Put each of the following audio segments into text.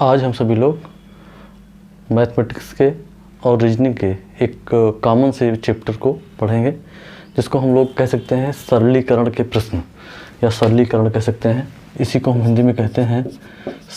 आज हम सभी लोग मैथमेटिक्स के और रीजनिंग के एक कॉमन से चैप्टर को पढ़ेंगे, जिसको हम लोग कह सकते हैं सरलीकरण के प्रश्न या सरलीकरण कह सकते हैं। इसी को हम हिंदी में कहते हैं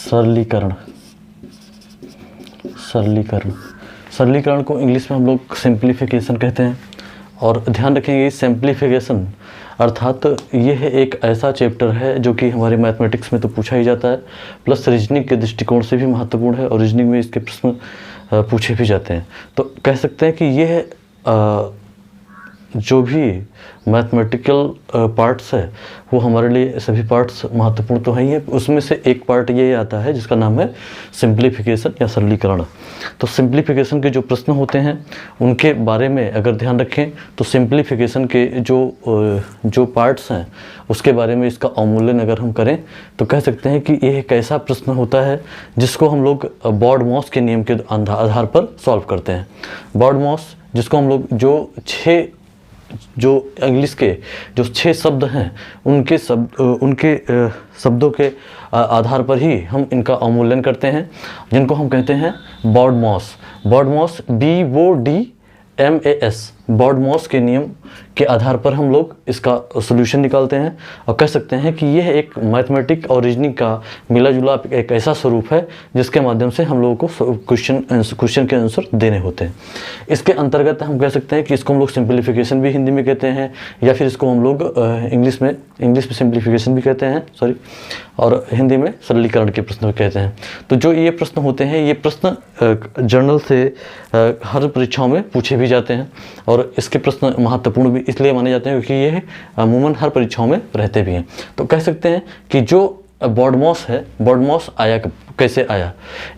सरलीकरण। सरलीकरण को इंग्लिश में हम लोग सिंप्लीफिकेशन कहते हैं। और ध्यान रखेंगे, सिंप्लीफिकेशन अर्थात यह एक ऐसा चैप्टर है जो कि हमारे मैथमेटिक्स में तो पूछा ही जाता है, प्लस रीजनिंग के दृष्टिकोण से भी महत्वपूर्ण है और रीजनिंग में इसके प्रश्न पूछे भी जाते हैं। तो कह सकते हैं कि यह जो भी मैथमेटिकल पार्ट्स है वो हमारे लिए सभी पार्ट्स महत्वपूर्ण तो है ही है। उसमें से एक पार्ट ये आता है जिसका नाम है सिंप्लीफिकेशन या सरलीकरण। तो सिंप्लीफिकेशन के जो प्रश्न होते हैं उनके बारे में अगर ध्यान रखें तो सिंप्लीफिकेशन के जो पार्ट्स हैं उसके बारे में इसका अवमूल्यन अगर हम करें तो कह सकते हैं कि यह एक ऐसा प्रश्न होता है जिसको हम लोग बॉर्डमॉस के नियम के आधार पर सॉल्व करते हैं। बॉर्डमॉस जिसको हम लोग जो इंग्लिश के जो 6 शब्द हैं उनके शब्दों के आधार पर ही हम इनका अवमूल्यन करते हैं, जिनको हम कहते हैं बॉर्डमॉस। BODMAS बॉर्डमॉस के नियम के आधार पर हम लोग इसका सॉल्यूशन निकालते हैं और कह सकते हैं कि यह एक मैथमेटिक और रीजनिंग का मिला जुला एक ऐसा स्वरूप है जिसके माध्यम से हम लोगों को क्वेश्चन के आंसर देने होते हैं। इसके अंतर्गत हम कह सकते हैं कि इसको हम लोग सिंप्लीफिकेशन भी हिंदी में कहते हैं, या फिर इसको हम लोग इंग्लिश में सिंप्लीफिकेशन भी कहते हैं और हिंदी में सरलीकरण के प्रश्न भी कहते हैं। तो जो ये प्रश्न होते हैं ये प्रश्न जर्नल से हर परीक्षाओं में पूछे भी जाते हैं और इसके प्रश्न महत्वपूर्ण भी इसलिए माने जाते हैं क्योंकि ये अमूमन हर परीक्षाओं में रहते भी हैं। तो कह सकते हैं कि जो बॉर्डमॉस है, बॉर्डमॉस आया कैसे आया।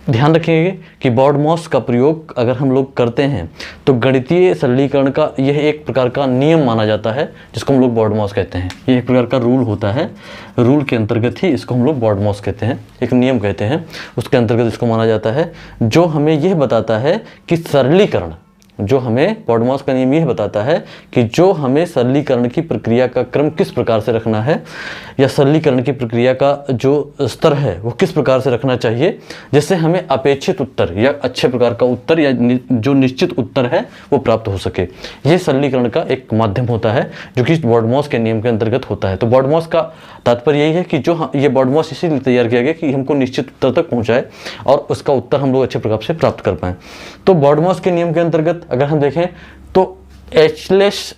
ध्यान रखेंगे कि बॉर्डमॉस का प्रयोग अगर हम लोग करते हैं तो गणितीय सरलीकरण का यह एक प्रकार का नियम माना जाता है जिसको हम लोग बॉर्डमॉस कहते हैं। ये एक प्रकार का रूल होता है, रूल के अंतर्गत ही इसको हम लोग बॉर्डमॉस कहते हैं, एक नियम कहते हैं, उसके अंतर्गत इसको माना जाता है जो हमें यह बताता है कि सरलीकरण, जो हमें बॉर्डमॉस का नियम यह बताता है कि जो हमें सरलीकरण की प्रक्रिया का क्रम किस प्रकार से रखना है या सरलीकरण की प्रक्रिया का जो स्तर है वो किस प्रकार से रखना चाहिए जिससे हमें अपेक्षित उत्तर या अच्छे प्रकार का उत्तर या जो निश्चित उत्तर है वो प्राप्त हो सके। ये सरलीकरण का एक माध्यम होता है जो कि बॉर्डमॉस के नियम के अंतर्गत होता है। तो बॉर्डमॉस का तात्पर्य यही है कि जो ये बॉर्डमॉस इसीलिए तैयार किया गया कि हमको निश्चित उत्तर तक पहुँचाए और उसका उत्तर हम लोग अच्छे प्रकार से प्राप्त कर पाएँ। तो बॉर्डमॉस के नियम के अंतर्गत अगर हम देखें तो एचलेस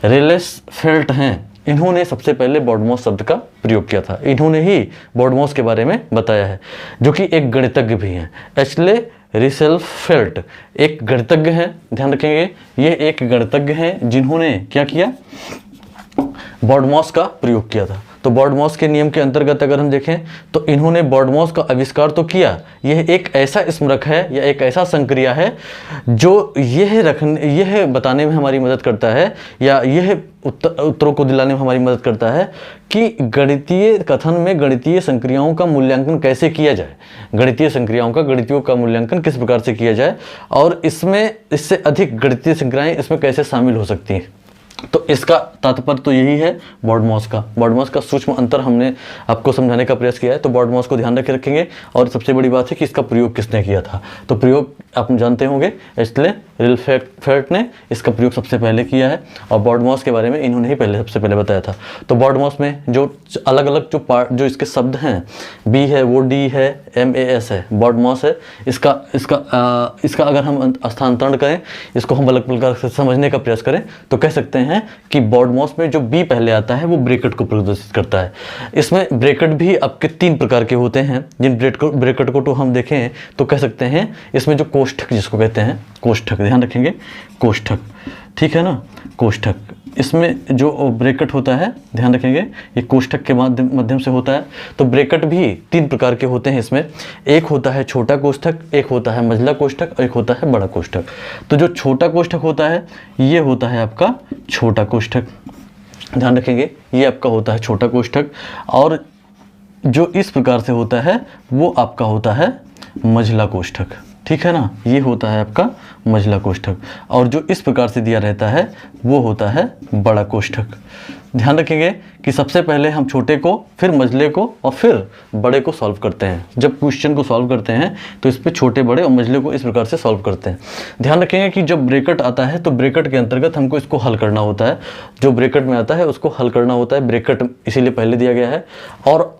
रेलेस फेल्ट हैं, इन्होंने सबसे पहले बॉर्डमॉस शब्द का प्रयोग किया था। इन्होंने ही बॉर्डमॉस के बारे में बताया है, जो कि एक गणितज्ञ भी हैं। एचले रिसेल्फेल्ट एक गणितज्ञ हैं, ध्यान रखेंगे ये एक गणितज्ञ हैं जिन्होंने क्या किया, बॉर्डमॉस का प्रयोग किया था। तो बॉर्डमॉस के नियम के अंतर्गत अगर हम देखें तो इन्होंने बॉर्डमॉस का आविष्कार तो किया। यह एक ऐसा स्मारक है या एक ऐसा संक्रिया है जो यह बताने में हमारी मदद करता है या यह उत्तरों को दिलाने में हमारी मदद करता है कि गणितीय कथन में गणितीय संक्रियाओं का मूल्यांकन कैसे किया जाए, गणितियों का मूल्यांकन किस प्रकार से किया जाए और इससे अधिक गणितीय संक्रियाएं इसमें कैसे शामिल हो सकती हैं। तो इसका तात्पर्य तो यही है बॉर्डमॉस का सूक्ष्म अंतर हमने आपको समझाने का प्रयास किया है। तो बॉर्डमॉस को ध्यान रखेंगे और सबसे बड़ी बात है कि इसका प्रयोग किसने किया था। तो प्रयोग आप जानते होंगे, एचले रिसेल्फेल्ट ने इसका प्रयोग सबसे पहले किया है और बॉर्डमॉस के बारे में इन्होंने ही सबसे पहले बताया था। तो बॉर्डमॉस में जो अलग अलग जो इसके शब्द हैं, बी है, वो डी है, MAS है, बॉर्डमॉस है। इसका अगर हम स्थानांतरण करें, इसको हम अलग प्रकार से समझने का प्रयास करें तो कह सकते हैं कि बॉर्डमॉस में जो बी पहले आता है वो ब्रैकेट को प्रदर्शित करता है। इसमें ब्रैकेट भी आपके 3 प्रकार के होते हैं, जिन ब्रैकेट को तो हम देखें तो कह सकते हैं इसमें जो कोष्ठक जिसको कहते हैं, कोष्ठक, ध्यान रखेंगे कोष्ठक, ठीक है ना, कोष्ठक। इसमें जो ब्रैकेट होता है, ध्यान रखेंगे ये कोष्ठक के माध्यम से होता है। तो ब्रैकेट भी 3 प्रकार के होते हैं इसमें, एक होता है छोटा कोष्ठक, एक होता है मझला कोष्ठक और एक होता है बड़ा कोष्ठक। तो जो छोटा कोष्ठक होता है ये होता है आपका छोटा कोष्ठक, ध्यान रखेंगे ये आपका होता है छोटा कोष्ठक। और जो इस प्रकार से होता है वो आपका होता है मझला कोष्ठक, ठीक है ना, ये होता है आपका मझला कोष्ठक। और जो इस प्रकार से दिया रहता है वो होता है बड़ा कोष्ठक। ध्यान रखेंगे कि सबसे पहले हम छोटे को, फिर मझले को और फिर बड़े को सॉल्व करते हैं। जब क्वेश्चन को सॉल्व करते हैं तो इस पे छोटे, बड़े और मझले को इस प्रकार से सॉल्व करते हैं। ध्यान रखेंगे कि जब ब्रैकेट आता है तो ब्रैकेट के अंतर्गत हमको इसको हल करना होता है। जो ब्रैकेट में आता है उसको हल करना होता है। ब्रैकेट इसीलिए पहले दिया गया है और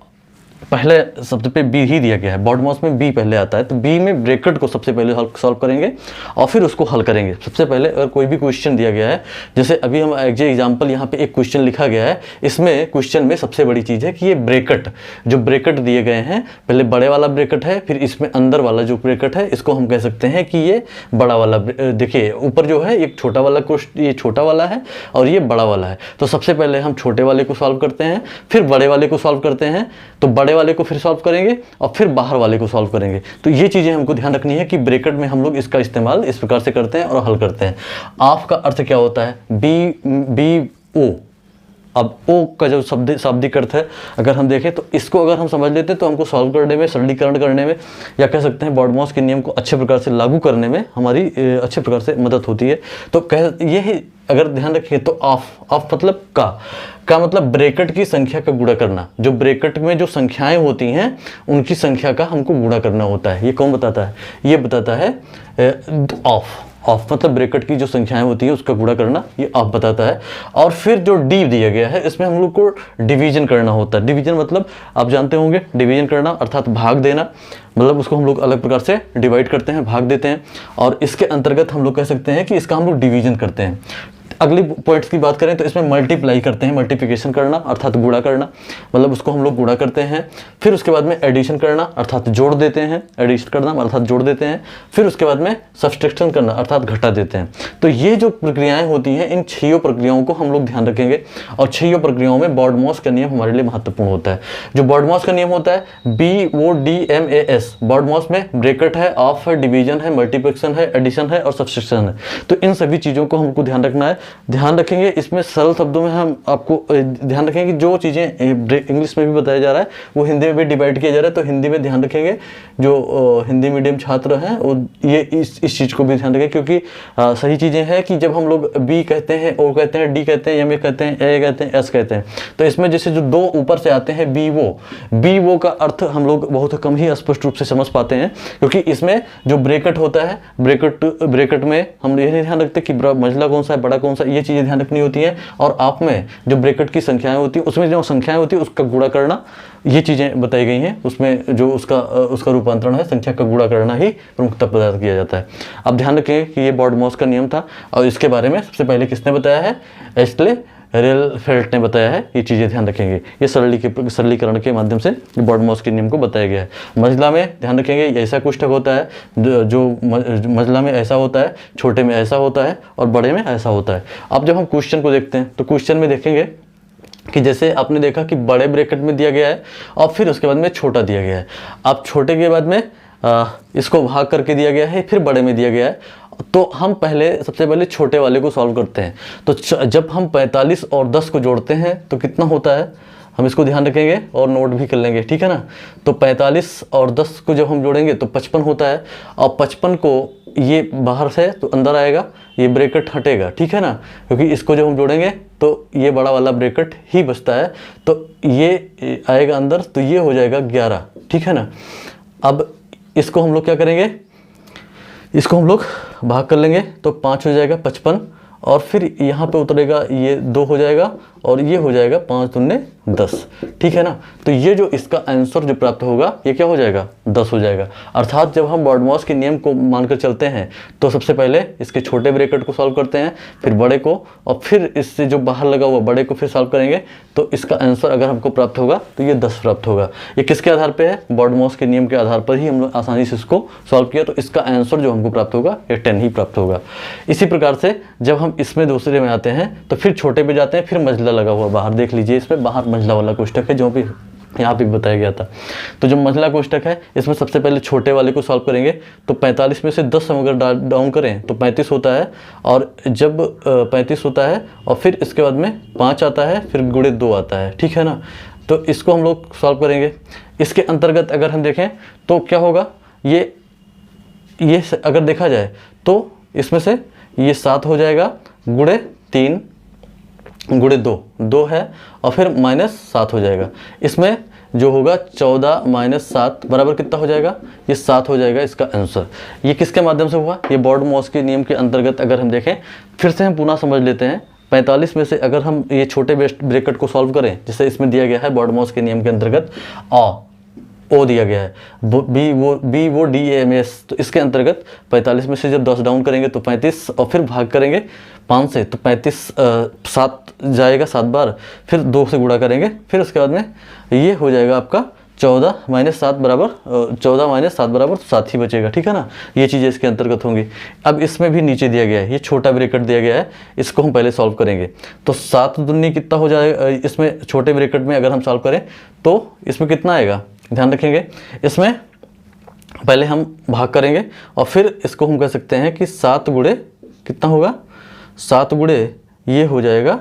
पहले शब्द पे बी ही दिया गया है। बॉड मॉस में बी पहले आता है, तो बी में ब्रैकेट को सबसे पहले सॉल्व करेंगे और फिर उसको हल करेंगे। सबसे पहले अगर कोई भी क्वेश्चन दिया गया है, जैसे अभी हम एग्जाम्पल यहाँ पे एक क्वेश्चन लिखा गया है, इसमें क्वेश्चन में सबसे बड़ी चीज़ है कि ये ब्रैकेट, जो ब्रैकेट दिए गए हैं, पहले बड़े वाला ब्रैकेट है, फिर इसमें अंदर वाला जो ब्रैकेट है इसको हम कह सकते हैं कि ये बड़ा वाला। देखिए ऊपर जो है एक छोटा वाला क्वेश्चन, ये छोटा वाला है और ये बड़ा वाला है। तो सबसे पहले हम छोटे वाले को सॉल्व करते हैं, फिर बड़े वाले को सॉल्व करते हैं, तो बड़े वाले को फिर सॉल्व करेंगे और फिर बाहर वाले को सॉल्व करेंगे। तो ये चीज़ें हमको ध्यान रखनी है कि ब्रैकेट में हम लोग इसका इस्तेमाल इस प्रकार से करते हैं और हल करते हैं। ऑफ का अर्थ क्या होता है? B O. अब ओ का जो शाब्दिक अर्थ है अगर हम देखें तो इसको अगर हम समझ लेते हैं तो हमको सॉल्व करने में, सरलीकरण करने में, या कह सकते हैं बॉडमॉस के नियम को अच्छे प्रकार से लागू करने में हमारी अच्छे प्रकार से मदद होती है। तो ये है, अगर ध्यान रखें तो ऑफ मतलब का मतलब ब्रैकेट की संख्या का गुणा करना। जो ब्रैकेट में जो संख्याएं होती हैं उनकी संख्या का हमको गुणा करना होता है। ये कौन बताता है? ये बताता है ऑफ मतलब ब्रैकेट की जो संख्याएं होती है उसका गुणा करना, ये ऑफ बताता है। और फिर जो डी दिया गया है इसमें हम लोग को डिवीजन करना होता है। डिवीजन मतलब आप जानते होंगे, डिवीजन करना अर्थात भाग देना, मतलब उसको हम लोग अलग प्रकार से डिवाइड करते हैं, भाग देते हैं, और इसके अंतर्गत हम लोग कह सकते हैं कि इसका हम लोग डिवीजन करते हैं। अगली पॉइंट्स की बात करें तो इसमें मल्टीप्लाई करते हैं, मल्टीप्लिकेशन करना अर्थात गुणा करना, मतलब उसको हम लोग गुणा करते हैं। फिर उसके बाद में एडिशन करना अर्थात जोड़ देते हैं, एडिशन करना अर्थात जोड़ देते हैं। फिर उसके बाद में सब्सट्रैक्शन करना अर्थात घटा देते हैं। तो ये जो प्रक्रियाएं होती हैं, इन 6 प्रक्रियाओं को हम लोग ध्यान रखेंगे और 6 प्रक्रियाओं में बॉडमॉस का नियम हमारे लिए महत्वपूर्ण होता है। जो बॉडमॉस का नियम होता है BODMAS, बॉडमॉस में ब्रैकेट है, ऑफ है, डिवीजन है, मल्टीप्लिकेशन है, एडिशन है और सब्सट्रैक्शन है। तो इन सभी चीज़ों को हमको ध्यान रखना है। ध्यान रखेंगे इसमें सरल शब्दों में हम आपको ध्यान रखेंगे कि जो चीज़ें इंग्लिश में भी बताया जा रहा है वो हिंदी में भी डिवाइड किया जा रहा है। तो हिंदी में ध्यान रखेंगे, जो हिंदी मीडियम छात्र हैं वो ये इस चीज़ को भी ध्यान रखें, क्योंकि सही चीज़ें हैं कि जब हम लोग बी कहते हैं, ओ कहते हैं, डी कहते हैं, एम ए कहते हैं, ए कहते हैं, एस कहते हैं, तो इसमें जैसे जो 2 ऊपर से आते हैं बी वो का अर्थ हम लोग बहुत कम ही स्पष्ट रूप से समझ पाते हैं, क्योंकि इसमें जो ब्रैकेट होता है, ब्रैकेट में हम ये ध्यान रखते हैं कि मझला कौन सा है, बड़ा कौन सा, ये चीज़ें ध्यान रखनी होती हैं। और आप में जो ब्रैकेट की संख्याएं होती हैं उसमें जो संख्याएं होती है उसका गुणा करना, ये चीज़ें बताई गई हैं। उसमें जो उसका रूपांतरण है, संख्या का गुणा करना ही प्रमुखता प्रदान किया जाता है। अब ध्यान रखें कि ये बॉडमॉस का नियम था और इसके बारे में सबसे पहले किसने बताया है? एस्ले रेलफेल्ट ने बताया है। ये चीज़ें ध्यान रखेंगे, ये सरलीकरण के माध्यम से बॉडमॉस के नियम को बताया गया है। मझला में ध्यान रखेंगे ऐसा कोष्ठक होता है, जो मझला में ऐसा होता है, छोटे में ऐसा होता है और बड़े में ऐसा होता है। अब जब हम क्वेश्चन को देखते हैं तो क्वेश्चन में देखेंगे कि जैसे आपने देखा कि बड़े ब्रैकेट में दिया गया है और फिर उसके बाद में छोटा दिया गया है। अब छोटे के बाद में इसको भाग करके दिया गया है, फिर बड़े में दिया गया है। तो हम सबसे पहले छोटे वाले को सॉल्व करते हैं। तो जब हम 45 और 10 को जोड़ते हैं तो कितना होता है, हम इसको ध्यान रखेंगे और नोट भी कर लेंगे, ठीक है ना। तो 45 और 10 को जब हम जोड़ेंगे तो 55 होता है, और 55 को ये बाहर से तो अंदर आएगा, ये ब्रैकेट हटेगा, ठीक है ना, क्योंकि इसको जब हम जोड़ेंगे तो ये बड़ा वाला ब्रैकेट ही बचता है, तो ये आएगा अंदर, तो ये हो जाएगा 11, ठीक है ना। अब इसको हम लोग क्या करेंगे, इसको हम लोग भाग कर लेंगे तो 5 हो जाएगा 55, और फिर यहाँ पे उतरेगा ये 2 हो जाएगा और ये हो जाएगा 5 दूने 10, ठीक है ना। तो ये जो इसका आंसर जो प्राप्त होगा ये क्या हो जाएगा, 10 हो जाएगा। अर्थात जब हम बॉडमॉस के नियम को मानकर चलते हैं तो सबसे पहले इसके छोटे ब्रैकेट को सॉल्व करते हैं, फिर बड़े को, और फिर इससे जो बाहर लगा हुआ बड़े को फिर सॉल्व करेंगे, तो इसका आंसर अगर हमको प्राप्त होगा तो ये 10 प्राप्त होगा। ये किसके आधार पर है? बॉडमॉस के नियम के आधार पर ही हम लोग आसानी से इसको सॉल्व किया, तो इसका आंसर जो हमको प्राप्त होगा ये 10 ही प्राप्त होगा। इसी प्रकार से जब हम इसमें दूसरे में आते हैं तो फिर छोटे पे जाते हैं, फिर मझला लगा हुआ बाहर देख लीजिए, इसमें बाहर मझला वाला कोष्ठक है जो भी यहाँ पे बताया गया था। तो जो मझला कोष्ठक है इसमें सबसे पहले छोटे वाले को सॉल्व करेंगे, तो 45 में से 10 हम अगर डाउन करें तो 35 होता है, और जब 35 होता है और फिर इसके बाद में 5 आता है, फिर गुणे 2 आता है, ठीक है ना। तो इसको हम लोग सॉल्व करेंगे। इसके अंतर्गत अगर हम देखें तो क्या होगा, ये अगर देखा जाए तो इसमें से ये 7 हो जाएगा, गुणे 3 गुणे 2 है और फिर -7 हो जाएगा। इसमें जो होगा 14 - 7 बराबर कितना हो जाएगा, ये 7 हो जाएगा इसका आंसर। ये किसके माध्यम से हुआ, ये बॉर्ड-मॉस के नियम के अंतर्गत अगर हम देखें, फिर से हम पुनः समझ लेते हैं। 45 में से अगर हम ये छोटे ब्रैकेट को सॉल्व करें, जैसे इसमें दिया गया है बॉर्ड-मॉस के नियम के अंतर्गत ओ दिया गया है, बी वो डी ए एम एस, तो इसके अंतर्गत 45 में से जब 10 डाउन करेंगे तो 35 और फिर भाग करेंगे 5 से, तो 35 7 जाएगा 7 बार, फिर 2 से गुणा करेंगे, फिर उसके बाद में ये हो जाएगा आपका 14 - 7 बराबर 7 ही बचेगा, ठीक है ना। ये चीज़ें इसके अंतर्गत होंगी। अब इसमें भी नीचे दिया गया है, ये छोटा ब्रैकेट दिया गया है, इसको हम पहले सॉल्व करेंगे। तो 7 दूनी कितना हो जाएगा, इसमें छोटे ब्रैकेट में अगर हम सॉल्व करें तो इसमें कितना आएगा, ध्यान रखेंगे। इसमें पहले हम भाग करेंगे और फिर इसको हम कह सकते हैं कि 7 गुणे कितना होगा, 7 गुणे ये हो जाएगा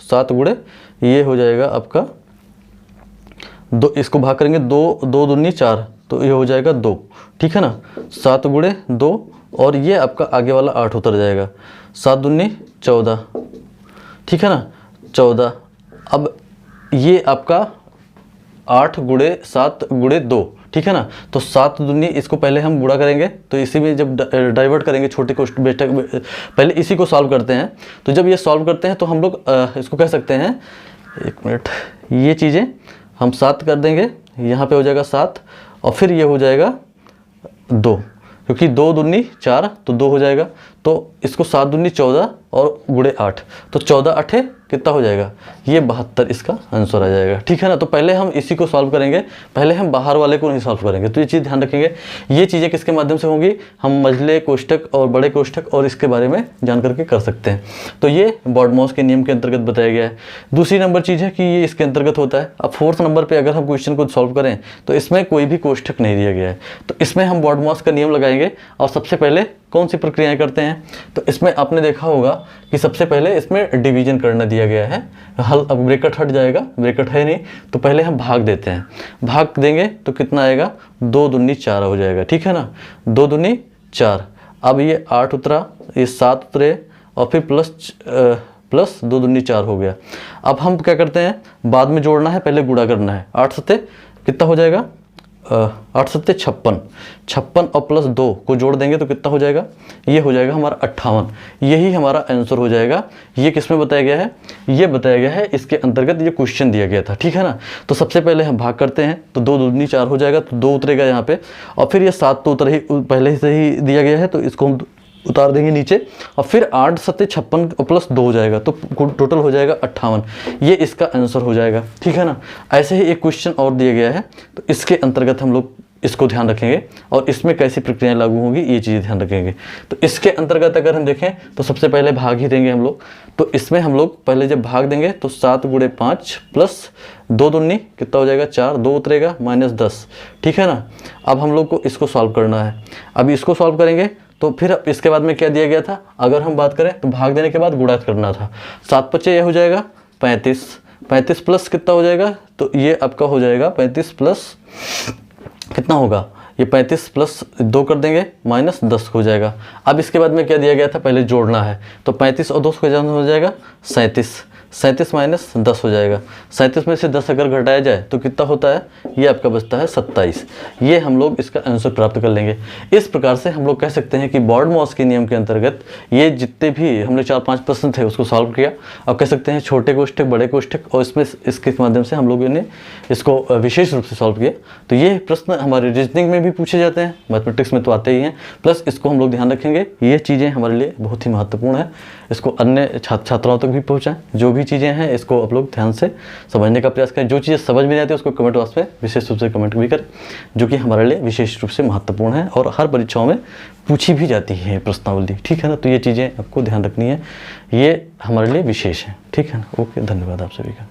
7 गुणे ये हो जाएगा आपका 2, इसको भाग करेंगे 2 दूनी 4, तो ये हो जाएगा 2, ठीक है ना। 7 गुणे 2 और ये आपका आगे वाला 8 उतर जाएगा, 7 दूनी 14, ठीक है ना, 14। अब ये आपका 8 गुणे 7 गुणे 2, ठीक है ना। तो 7 दूनी, इसको पहले हम गुणा करेंगे, तो इसी में जब डाइवर्ट करेंगे छोटे क्वेश्चन पहले इसी को सॉल्व करते हैं। तो जब ये सॉल्व करते हैं तो हम लोग इसको कह सकते हैं, 1 मिनट, ये चीज़ें हम 7 कर देंगे, यहाँ पे हो जाएगा 7 और फिर ये हो जाएगा 2, क्योंकि 2 दूनी 4 तो 2 हो जाएगा। तो इसको 7 दूनी 14 और गुणे 8, तो 14 8 कितना हो जाएगा, ये 72 इसका आंसर आ जाएगा, ठीक है ना। तो पहले हम इसी को सॉल्व करेंगे, पहले हम बाहर वाले को नहीं सॉल्व करेंगे। तो ये चीज़ ध्यान रखेंगे। ये चीज़ें किसके माध्यम से होंगी, हम मझले कोष्ठक और बड़े कोष्ठक और इसके बारे में जान करके कर सकते हैं। तो ये बॉर्ड-मॉस के नियम के अंतर्गत बताया गया है। दूसरी नंबर चीज़ है कि ये इसके अंतर्गत होता है। अब 4th नंबर पर अगर हम क्वेश्चन को सॉल्व करें तो इसमें कोई भी कोष्ठक नहीं दिया गया है, तो इसमें हम बॉर्ड-मॉस का नियम लगाएंगे और सबसे पहले कौन सी प्रक्रियाएं करते हैं। तो इसमें आपने देखा होगा कि सबसे पहले इसमें डिवीजन करना दिया गया है। हल अब ब्रैकेट हट जाएगा, ब्रैकेट है नहीं, तो पहले हम भाग देते हैं। भाग देंगे तो कितना आएगा, 2 दूनी 4 हो जाएगा, ठीक है ना, 2 दूनी 4। अब ये 8 उतरा, ये 7 उतरे और फिर प्लस 2 दूनी 4 हो गया। अब हम क्या करते हैं, बाद में जोड़ना है, पहले गुणा करना है। 8 सत्ते कितना हो जाएगा, 8 सत्ते 56 और प्लस 2 को जोड़ देंगे तो कितना हो जाएगा, ये हो जाएगा हमारा 58। यही हमारा आंसर हो जाएगा। ये किस में बताया गया है, ये बताया गया है इसके अंतर्गत, ये क्वेश्चन दिया गया था, ठीक है ना। तो सबसे पहले हम भाग करते हैं, तो 2 दूनी 4 हो जाएगा, तो 2 उतरेगा यहाँ पे, और फिर ये 7 तो उतर ही पहले से ही दिया गया है, तो इसको हम उतार देंगे नीचे, और फिर 8 सत्ते 56 और प्लस 2 हो जाएगा, तो टोटल हो जाएगा 58। ये इसका आंसर हो जाएगा, ठीक है ना। ऐसे ही एक क्वेश्चन और दिया गया है, तो इसके अंतर्गत हम लोग इसको ध्यान रखेंगे और इसमें कैसी प्रक्रियाएं लागू होंगी ये चीज़ें ध्यान रखेंगे। तो इसके अंतर्गत अगर हम देखें तो सबसे पहले भाग ही देंगे हम लोग। तो इसमें हम लोग पहले जब भाग देंगे तो 7 गुणे 5 प्लस 2 दूनी कितना हो जाएगा, 4, 2 उतरेगा -10, ठीक है ना। अब हम लोग को इसको सॉल्व करना है। अब इसको सॉल्व करेंगे तो फिर इसके बाद में क्या दिया गया था, अगर हम बात करें तो भाग देने के बाद गुणा करना था। 7 × 5 ये हो जाएगा 35 प्लस कितना हो जाएगा, तो ये आपका हो जाएगा 35 प्लस कितना होगा, ये 35 प्लस 2 कर देंगे -10 हो जाएगा। अब इसके बाद में क्या दिया गया था, पहले जोड़ना है, तो 35 और 2 को जाना हो जाएगा 37 -10 हो जाएगा। 37 में से 10 अगर घटाया जाए तो कितना होता है, ये आपका बचता है 27। ये हम लोग इसका आंसर प्राप्त कर लेंगे। इस प्रकार से हम लोग कह सकते हैं कि बॉर्ड-मॉस के नियम के अंतर्गत ये जितने भी हमने 4-5 प्रश्न थे उसको सॉल्व किया, और कह सकते हैं छोटे कोष्ठक बड़े कोष्ठक, और इसमें इसके माध्यम से हम लोगों ने इसको विशेष रूप से सॉल्व किया। तो ये प्रश्न हमारे रीजनिंग में भी पूछे जाते हैं, मैथमेटिक्स में तो आते ही हैं, प्लस इसको हम लोग ध्यान रखेंगे। ये चीज़ें हमारे लिए बहुत ही महत्वपूर्ण है, इसको अन्य छात्राओं तक भी पहुँचाएँ। जो भी चीज़ें हैं इसको आप लोग ध्यान से समझने का प्रयास करें। जो चीज़ें समझ में नहीं आती है उसको कमेंट बॉक्स में विशेष रूप से कमेंट भी करें, जो कि हमारे लिए विशेष रूप से महत्वपूर्ण है और हर परीक्षाओं में पूछी भी जाती है प्रश्नावली, ठीक है ना। तो ये चीज़ें आपको ध्यान रखनी है, ये हमारे लिए विशेष है, ठीक है ना। ओके, धन्यवाद आप सभी का।